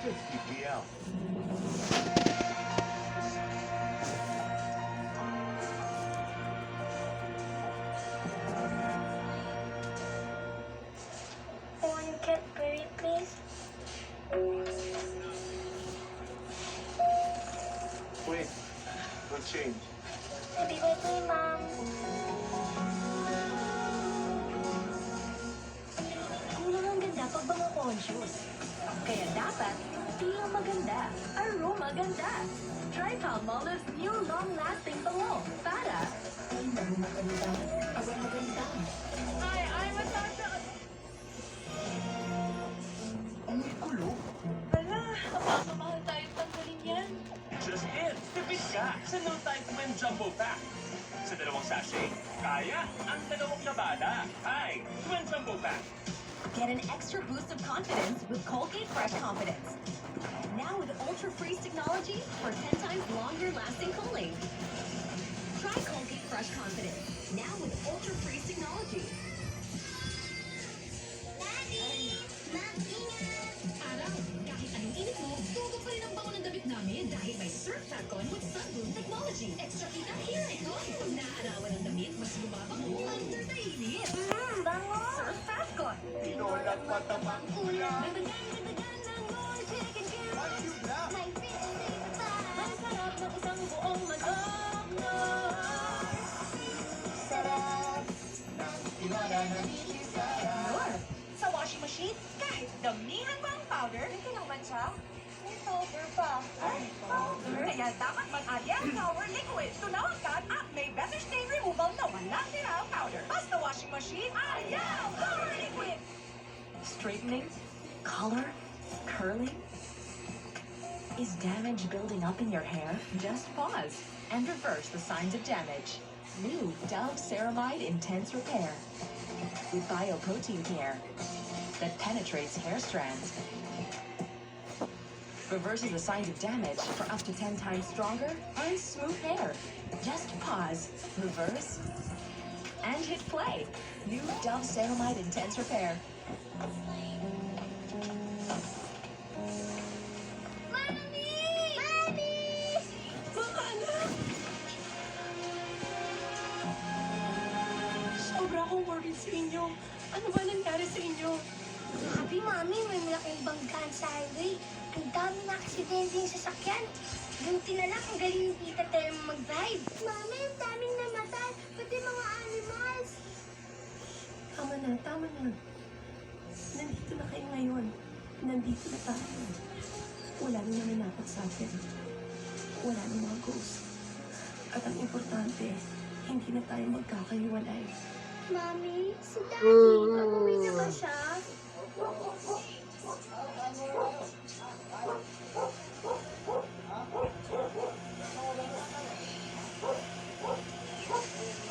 50 PL. One Cadbury, please. Wait, no change. Happy birthday, Mom. Kulang ang ganda pag mga conscious. Kaya dapat, feel maganda. Aroma ganda. Try Palmolive's new long-lasting bango para ay maganda. Aroma ganda. Hi, I'm Natasha. Ang gulo. Hala, mapapamahal tayo tanggalin yan. Just in! Tipid ka sa No Time to Win Jumbo Pack. Sa dalawang sachet, kaya ang dalawang labada. Hi! Twin Jumbo Pack. Get an extra boost of confidence with Colgate Fresh Confidence. Now with Ultra Freeze technology for 10 times longer lasting cooling. Try Colgate Fresh Confidence. Now with Ultra Freeze technology. Daddy! Mom, ingat! Araw, kahit anong init mo, tugo pa rin ang bango ng damit namin dahil may Surf Falcon with Sunbloom Technology. Extra kita, here ito. Pag naarawan ang damit, mas lumabango under the init. Bango! Surf Falcon. Tinolang matabang ulam. Dagdagan ng more chicken cubes. My favorite part! Masarap ng isang buong manok. Sarap! Sure. Sa washing machine, kahit damihan mo ang powder, Ito naman siya? May powder pa. kaya dapat mag-Ariel Power Liquid. Tunawag ka at may better stain removal na walang tira ang powder. Basta washing machine, Ariel Power Liquid! Straightening, color, curling. Is damage building up in your hair? Just pause and reverse the signs of damage. New Dove Ceramide Intense Repair with bioprotein care that penetrates hair strands. Reverses the signs of damage for up to 10 times stronger and smooth hair. Just pause, reverse, and hit play. New Dove Ceramide Intense Repair. Mami! Mami! Mga anak! Sobra akong worried sa inyo. Ano ba nangyari sa inyo? Sabi, Mami, may malaking banggaan sa highway. Ang dami na aksidente yung sasakyan. Buti na lang ang galing ni Tita Tel mag-drive. Mami, ang daming namatay. Pati mga animals. Tama na. Nandito na kayo ngayon. Nandito na tayo. Wala na nananakot sa atin. Wala na mga ghost. At ang importante, hindi na tayo magkakahiwalay. Mami, si Daddy, pag-uwi na ba siya?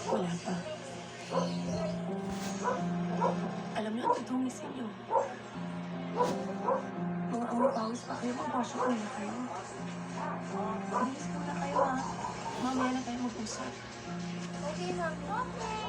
Wala pa. Alam niyo, ang totoong isa niyo. Mga pawis pa kayo, mag-wash up muna kayo. Bilis muna kayo, ha? Mamaya na tayo mag-usap. Okay, Mami. Okay.